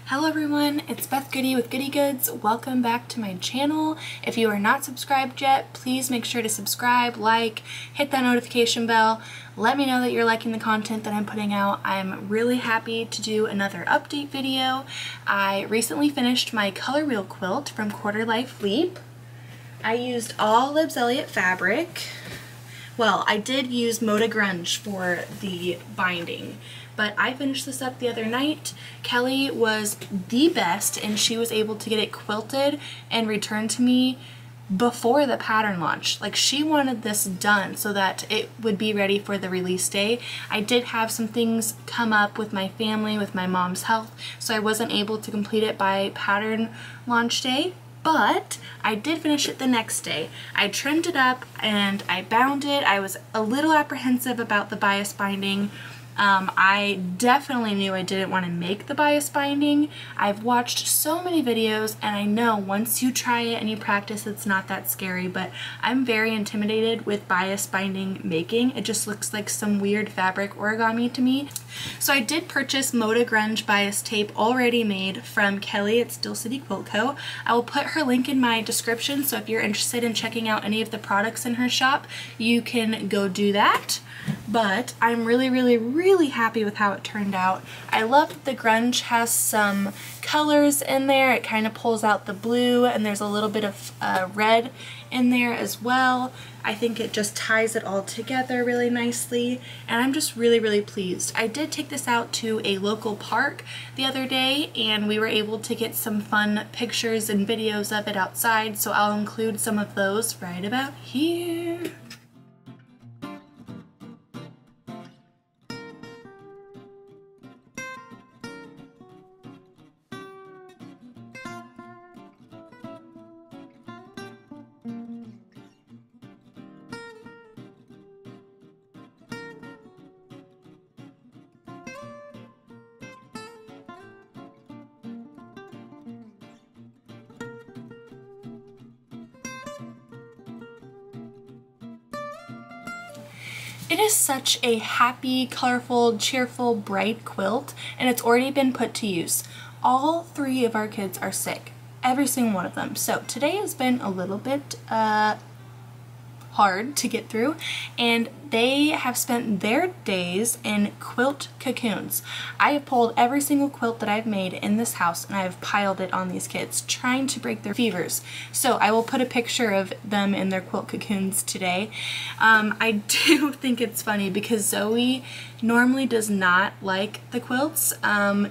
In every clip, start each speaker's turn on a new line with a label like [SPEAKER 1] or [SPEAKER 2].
[SPEAKER 1] Hello everyone, it's Beth Goody with Goody Goods. Welcome back to my channel. If you are not subscribed yet, please make sure to subscribe, like, hit that notification bell. Let me know that you're liking the content that I'm putting out. I'm really happy to do another update video. I recently finished my Colorwheel quilt from Quarter Life Leap. I used all Libs Elliott fabric. Well, I did use Moda Grunge for the binding, but I finished this up the other night. Kelly was the best and she was able to get it quilted and returned to me before the pattern launch. Like, she wanted this done so that it would be ready for the release day. I did have some things come up with my family, with my mom's health, so I wasn't able to complete it by pattern launch day. But I did finish it the next day. I trimmed it up and I bound it. I was a little apprehensive about the bias binding. I definitely knew I didn't want to make the bias binding. I've watched so many videos and I know once you try it and you practice, it's not that scary, but I'm very intimidated with bias binding making. It just looks like some weird fabric origami to me. So I did purchase Moda Grunge bias tape already made from Kelly at Steel City Quilt Co. I will put her link in my description, so if you're interested in checking out any of the products in her shop, you can go do that. But I'm really happy with how it turned out. I love that the grunge has some colors in there. It kind of pulls out the blue and there's a little bit of red in there as well. I think it just ties it all together really nicely and I'm just really pleased. I did take this out to a local park the other day and we were able to get some fun pictures and videos of it outside, so I'll include some of those right about here. It is such a happy, colorful, cheerful, bright quilt, and it's already been put to use. All three of our kids are sick, every single one of them. So today has been a little bit hard to get through, and they have spent their days in quilt cocoons. I have pulled every single quilt that I've made in this house and I have piled it on these kids, trying to break their fevers. So I will put a picture of them in their quilt cocoons today. I do think it's funny because Zoe normally does not like the quilts.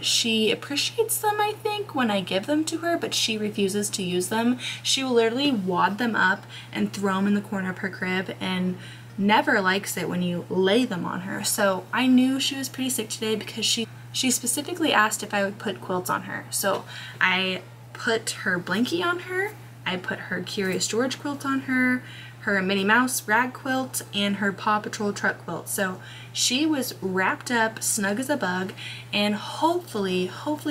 [SPEAKER 1] She appreciates them, I think, when I give them to her, but she refuses to use them. She will literally wad them up and throw them in the corner of her crib and never likes it when you lay them on her. So I knew she was pretty sick today because she specifically asked if I would put quilts on her. So I put her blankie on her, I put her Curious George quilt on her, her Minnie Mouse rag quilt, and her Paw Patrol truck quilt. So she was wrapped up snug as a bug, and hopefully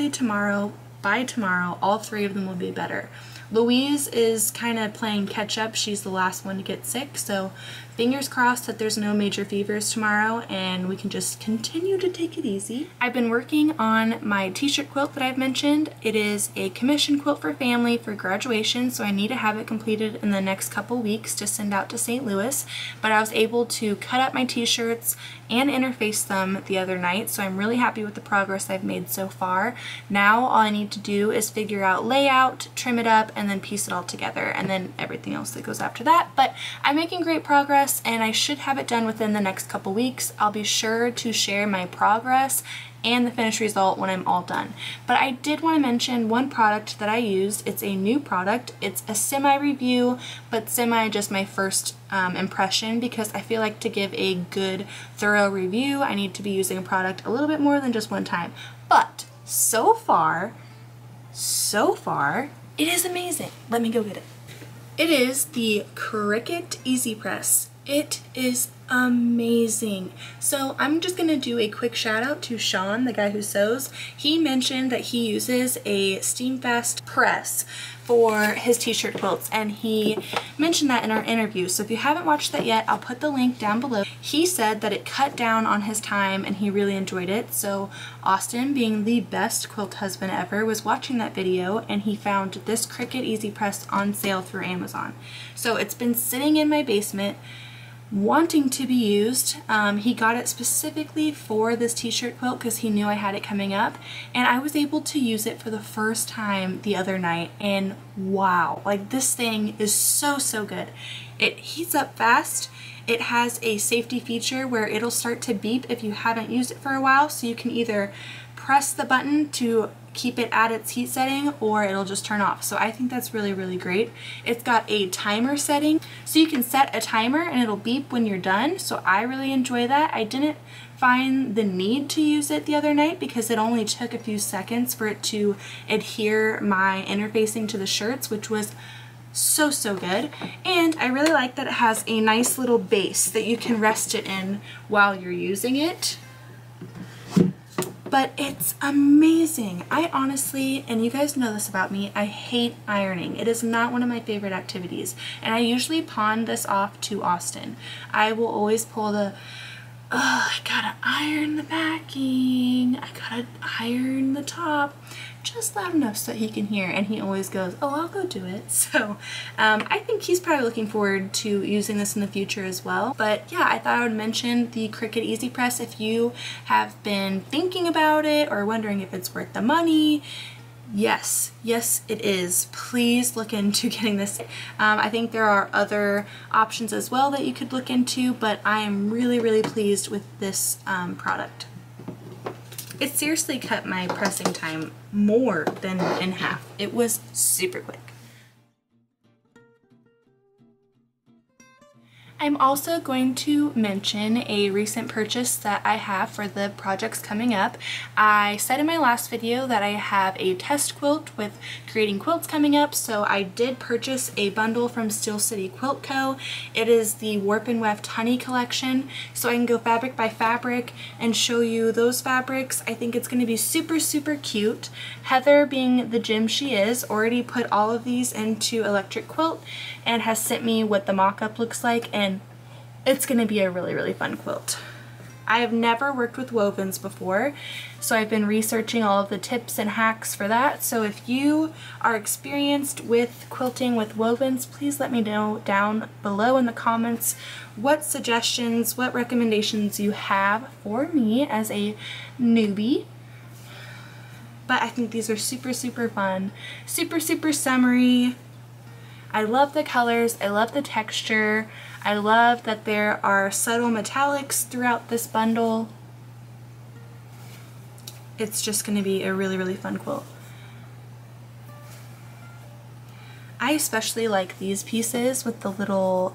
[SPEAKER 1] tomorrow, by tomorrow, all three of them will be better. Louise is kind of playing catch up. She's the last one to get sick, so fingers crossed that there's no major fevers tomorrow and we can just continue to take it easy. I've been working on my t-shirt quilt that I've mentioned. It is a commission quilt for family for graduation, so I need to have it completed in the next couple weeks to send out to St. Louis, but I was able to cut up my t-shirts and interface them the other night, so I'm really happy with the progress I've made so far. Now all I need to do is figure out layout, trim it up, and then piece it all together, and then everything else that goes after that. But I'm making great progress and I should have it done within the next couple weeks. I'll be sure to share my progress and the finished result when I'm all done. But I did want to mention one product that I used. It's a new product. It's a semi-review, but semi just my first impression, because I feel like to give a good, thorough review, I need to be using a product a little bit more than just one time. But so far, it is amazing. Let me go get it. It is the Cricut Easy Press. It is amazing. So I'm just gonna do a quick shout out to Sean, the guy who sews. He mentioned that he uses a steam fast press for his t-shirt quilts, and he mentioned that in our interview. So if you haven't watched that yet, I'll put the link down below. He said that it cut down on his time and he really enjoyed it. So Austin, being the best quilt husband ever, was watching that video and he found this Cricut Easy Press on sale through Amazon. So it's been sitting in my basement wanting to be used. He got it specifically for this t-shirt quilt because he knew I had it coming up, and I was able to use it for the first time the other night, and wow, like this thing is so good. It heats up fast. It has a safety feature where it'll start to beep if you haven't used it for a while, so you can either press the button to keep it at its heat setting or it'll just turn off. So I think that's really great. It's got a timer setting, so you can set a timer and it'll beep when you're done. So I really enjoy that. I didn't find the need to use it the other night because it only took a few seconds for it to adhere my interfacing to the shirts, which was so good. And I really like that it has a nice little base that you can rest it in while you're using it. But it's amazing. I honestly, and you guys know this about me, I hate ironing. It is not one of my favorite activities. And I usually pawn this off to Austin. I will always pull the, oh, I gotta iron the backing, I gotta iron the top, just loud enough so that he can hear, and he always goes, oh, I'll go do it. So I think he's probably looking forward to using this in the future as well. But yeah, I thought I would mention the Cricut Easy Press if you have been thinking about it or wondering if it's worth the money. Yes, it is. Please look into getting this. I think there are other options as well that you could look into, but I am really pleased with this product. It seriously cut my pressing time more than in half. It was super quick. I'm also going to mention a recent purchase that I have for the projects coming up. I said in my last video that I have a test quilt with creating quilts coming up, so I did purchase a bundle from Steel City Quilt Co. It is the Warp and Weft Honey collection, so I can go fabric by fabric and show you those fabrics. I think it's going to be super cute. Heather, being the gem she is, already put all of these into Electric Quilt and has sent me what the mock-up looks like, and it's going to be a really fun quilt. I have never worked with wovens before, so I've been researching all of the tips and hacks for that. So if you are experienced with quilting with wovens, please let me know down below in the comments what suggestions, what recommendations you have for me as a newbie. But I think these are super fun, super summery. I love the colors, I love the texture, I love that there are subtle metallics throughout this bundle. It's just going to be a really fun quilt. I especially like these pieces with the little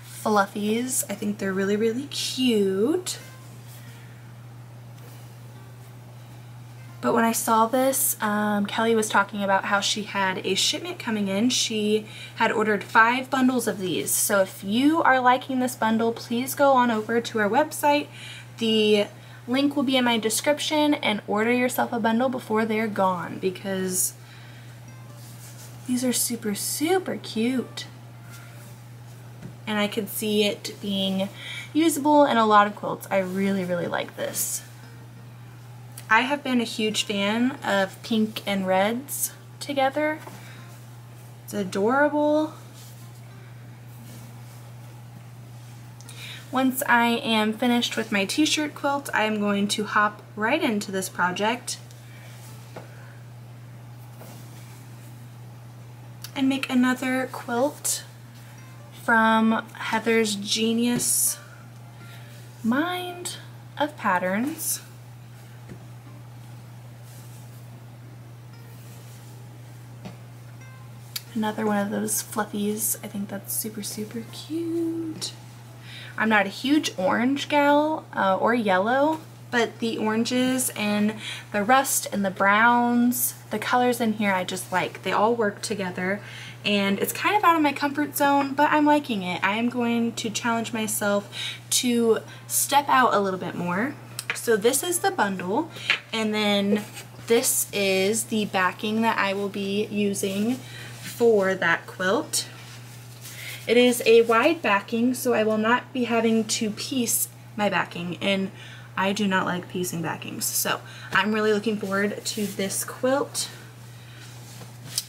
[SPEAKER 1] fluffies. I think they're really cute. But when I saw this, Kelly was talking about how she had a shipment coming in. She had ordered 5 bundles of these. So if you are liking this bundle, please go on over to our website. The link will be in my description, and order yourself a bundle before they're gone, because these are super cute. And I could see it being usable in a lot of quilts. I really like this. I have been a huge fan of pink and reds together. It's adorable. Once I am finished with my t-shirt quilt, I am going to hop right into this project and make another quilt from Heather's genius mind of patterns. Another one of those fluffies. I think that's super cute. I'm not a huge orange gal or yellow, but the oranges and the rust and the browns, the colors in here I just like. They all work together, and it's kind of out of my comfort zone, but I'm liking it. I am going to challenge myself to step out a little bit more. So this is the bundle, and then this is the backing that I will be using for that quilt. It is a wide backing, so I will not be having to piece my backing, and I do not like piecing backings. So I'm really looking forward to this quilt.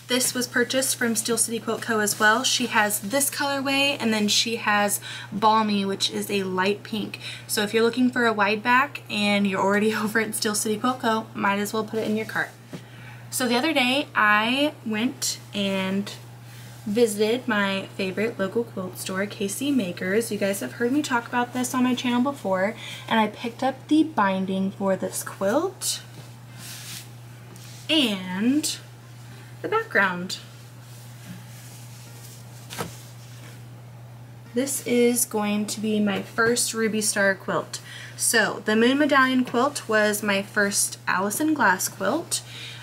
[SPEAKER 1] This was purchased from Steel City Quilt Co. as well. She has this colorway, and then she has Balmy, which is a light pink. So if you're looking for a wide back and you're already over at Steel City Quilt Co., might as well put it in your cart. So the other day I went and visited my favorite local quilt store, KC Makers. You guys have heard me talk about this on my channel before, and I picked up the binding for this quilt and the background. This is going to be my first Ruby Star quilt. So the Moon Medallion quilt was my first Allison Glass quilt.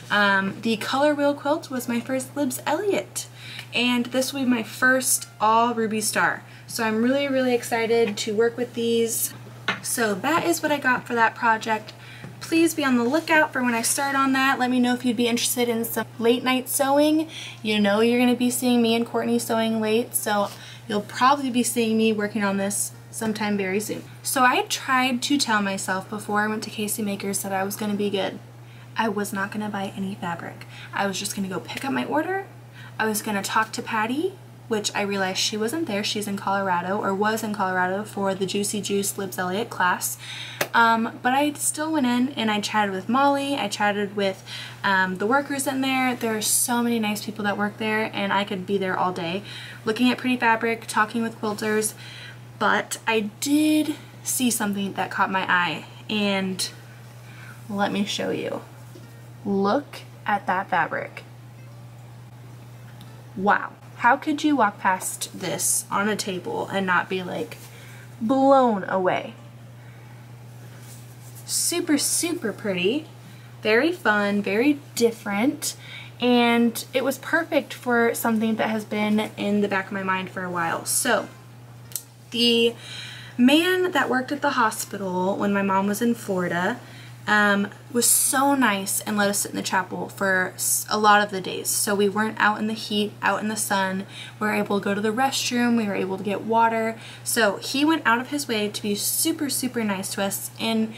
[SPEAKER 1] The Colorwheel quilt was my first Libs Elliott. And this will be my first all Ruby Star. So I'm really, really excited to work with these. So that is what I got for that project. Please be on the lookout for when I start on that. Let me know if you'd be interested in some late night sewing. You know you're going to be seeing me and Courtney sewing late, so you'll probably be seeing me working on this sometime very soon. So I tried to tell myself before I went to KC Makers that I was going to be good. I was not going to buy any fabric. I was just going to go pick up my order. I was going to talk to Patty, which I realized she wasn't there. She's in Colorado, or was in Colorado, for the Juicy Juice Libs Elliott class. But I still went in and I chatted with Molly. I chatted with the workers in there. There are so many nice people that work there, and I could be there all day looking at pretty fabric, talking with quilters. But I did see something that caught my eye, and let me show you. Look at that fabric. Wow. How could you walk past this on a table and not be like blown away? Super, super pretty, very fun, very different, and it was perfect for something that has been in the back of my mind for a while. So the man that worked at the hospital when my mom was in Florida was so nice and let us sit in the chapel for a lot of the days. So we weren't out in the heat, out in the sun. We were able to go to the restroom. We were able to get water. So he went out of his way to be super, super nice to us. And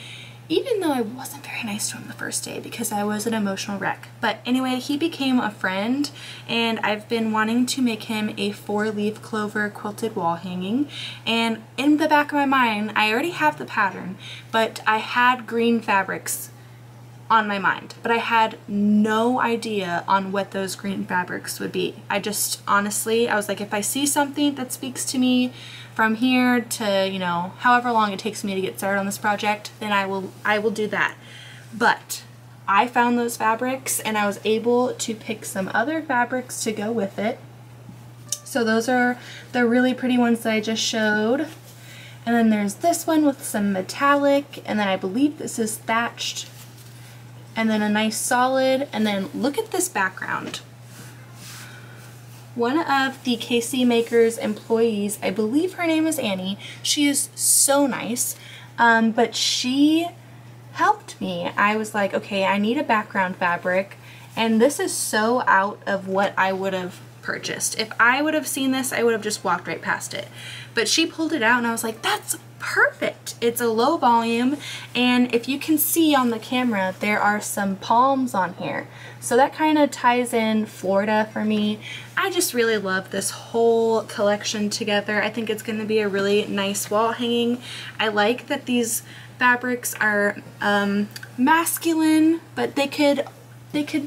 [SPEAKER 1] even though I wasn't very nice to him the first day because I was an emotional wreck. But anyway, he became a friend, and I've been wanting to make him a 4-leaf clover quilted wall hanging. And in the back of my mind, I already have the pattern, but I had green fabrics on my mind, but I had no idea on what those green fabrics would be. I just, honestly, I was like, if I see something that speaks to me from here to, you know, however long it takes me to get started on this project, then I will do that. But I found those fabrics, and I was able to pick some other fabrics to go with it. So those are the really pretty ones that I just showed. And then there's this one with some metallic, and then I believe this is thatched, and then a nice solid, and then look at this background. One of the KC Makers employees, I believe her name is Annie, she is so nice, but she helped me. I was like, okay, I need a background fabric, and this is so out of what I would have purchased. If I would have seen this, I would have just walked right past it. But she pulled it out, and I was like, that's perfect. It's a low volume, and if you can see on the camera, there are some palms on here. So that kind of ties in Florida for me. I just really love this whole collection together. I think it's going to be a really nice wall hanging. I like that these fabrics are masculine, but they could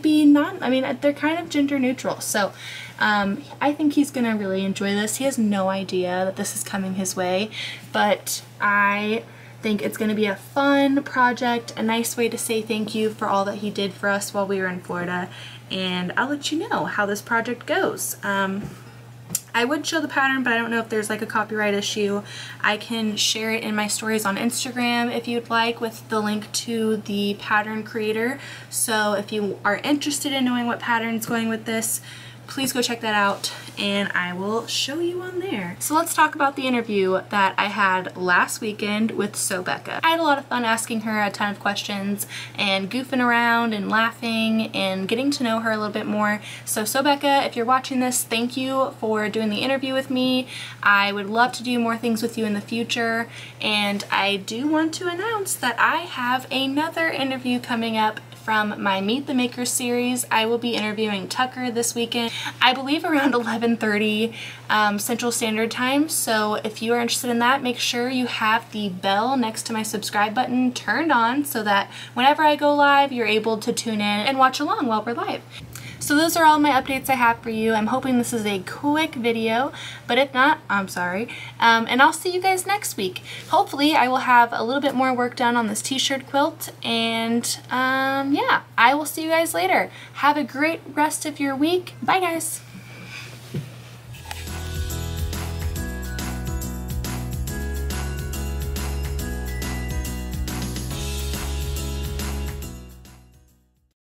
[SPEAKER 1] be not, I mean, they're kind of gender neutral. So I think he's gonna really enjoy this. He has no idea that this is coming his way, but I think it's gonna be a fun project, a nice way to say thank you for all that he did for us while we were in Florida, and I'll let you know how this project goes. I I would show the pattern, but I don't know if there's like a copyright issue. I can share it in my stories on Instagram if you'd like, with the link to the pattern creator. So if you are interested in knowing what pattern's going with this, please go check that out and I will show you on there. So let's talk about the interview that I had last weekend with Becca. I had a lot of fun asking her a ton of questions and goofing around and laughing and getting to know her a little bit more. So Becca, if you're watching this, thank you for doing the interview with me. I would love to do more things with you in the future, and I do want to announce that I have another interview coming up from my Meet the Makers series. I will be interviewing Tucker this weekend, I believe around 11:30 Central Standard Time. So if you are interested in that, make sure you have the bell next to my subscribe button turned on so that whenever I go live, you're able to tune in and watch along while we're live. So those are all my updates I have for you. I'm hoping this is a quick video, but if not, I'm sorry. And I'll see you guys next week. Hopefully I will have a little bit more work done on this t-shirt quilt, and yeah, I will see you guys later. Have a great rest of your week. Bye guys.